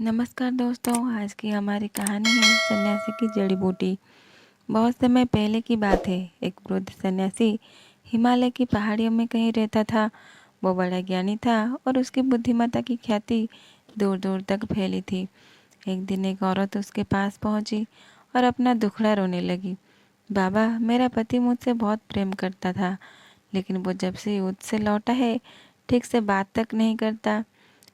नमस्कार दोस्तों, आज की हमारी कहानी है सन्यासी की जड़ी बूटी। बहुत समय पहले की बात है। एक वृद्ध सन्यासी हिमालय की पहाड़ियों में कहीं रहता था। वो बड़ा ज्ञानी था और उसकी बुद्धिमत्ता की ख्याति दूर दूर तक फैली थी। एक दिन एक औरत उसके पास पहुंची और अपना दुखड़ा रोने लगी। बाबा, मेरा पति मुझसे बहुत प्रेम करता था, लेकिन वो जब से युद्ध से लौटा है ठीक से बात तक नहीं करता।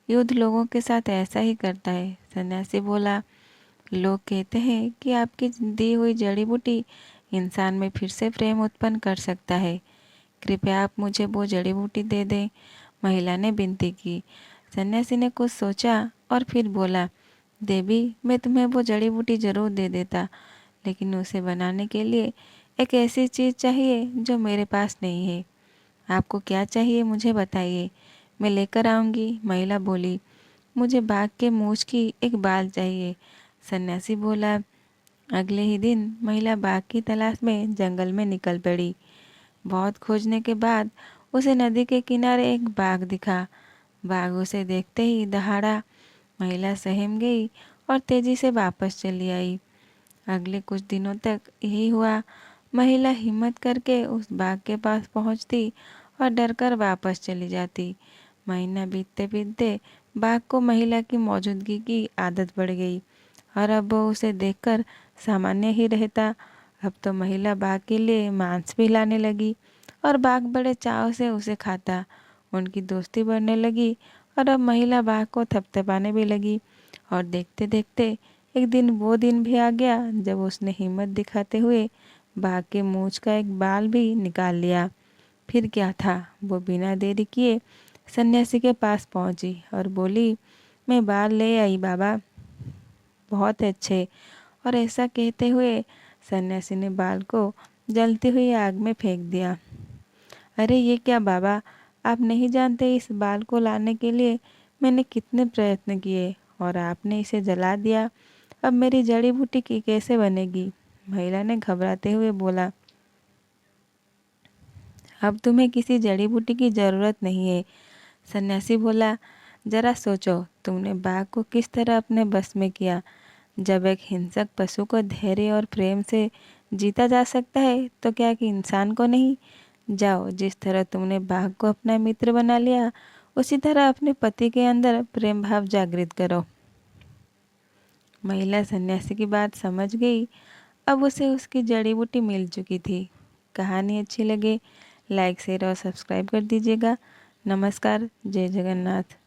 युद्ध लोगों के साथ ऐसा ही करता है। सन्यासी बोला, लोग कहते हैं कि आपकी दी हुई जड़ी बूटी इंसान में फिर से प्रेम उत्पन्न कर सकता है। कृपया आप मुझे वो जड़ी बूटी दे दें। महिला ने विनती की। सन्यासी ने कुछ सोचा और फिर बोला, देवी, मैं तुम्हें वो जड़ी बूटी जरूर दे देता, लेकिन उसे बनाने के लिए एक ऐसी चीज़ चाहिए जो मेरे पास नहीं है। आपको क्या चाहिए मुझे बताइए, मैं लेकर आऊँगी। महिला बोली, मुझे बाघ के मूंछ की एक बाल चाहिए। सन्यासी बोला। अगले ही दिन महिला बाघ की तलाश में जंगल में निकल पड़ी। बहुत खोजने के बाद उसे नदी के किनारे एक बाघ दिखा। बाघ उसे देखते ही दहाड़ा। महिला सहम गई और तेजी से वापस चली आई। अगले कुछ दिनों तक यही हुआ। महिला हिम्मत करके उस बाघ के पास पहुंचती और डरकर वापस चली जाती। महीना बीतते बीतते बाघ को महिला की मौजूदगी की आदत पड़ गई और अब वो उसे देखकर सामान्य ही रहता। अब तो महिला बाघ के लिए मांस भी लाने लगी और बाघ बड़े चाव से उसे खाता। उनकी दोस्ती बढ़ने लगी और अब महिला बाघ को थपथपाने भी लगी। और देखते देखते एक दिन वो दिन भी आ गया जब उसने हिम्मत दिखाते हुए बाघ के मूंछ का एक बाल भी निकाल लिया। फिर क्या था, वो बिना देरी किए सन्यासी के पास पहुंची और बोली, मैं बाल ले आई बाबा, बहुत अच्छे। और ऐसा कहते हुए सन्यासी ने बाल को जलती हुई आग में फेंक दिया। अरे ये क्या बाबा, आप नहीं जानते इस बाल को लाने के लिए मैंने कितने प्रयत्न किए और आपने इसे जला दिया। अब मेरी जड़ी बूटी की कैसे बनेगी? महिला ने घबराते हुए बोला, अब तुम्हें किसी जड़ी बूटी की ज़रूरत नहीं है। सन्यासी बोला, जरा सोचो, तुमने बाघ को किस तरह अपने बस में किया। जब एक हिंसक पशु को धैर्य और प्रेम से जीता जा सकता है तो क्या कि इंसान को नहीं। जाओ, जिस तरह तुमने बाघ को अपना मित्र बना लिया, उसी तरह अपने पति के अंदर प्रेम भाव जागृत करो। महिला सन्यासी की बात समझ गई। अब उसे उसकी जड़ी बूटी मिल चुकी थी। कहानी अच्छी लगे लाइक शेयर और सब्सक्राइब कर दीजिएगा। नमस्कार, जय जगन्नाथ।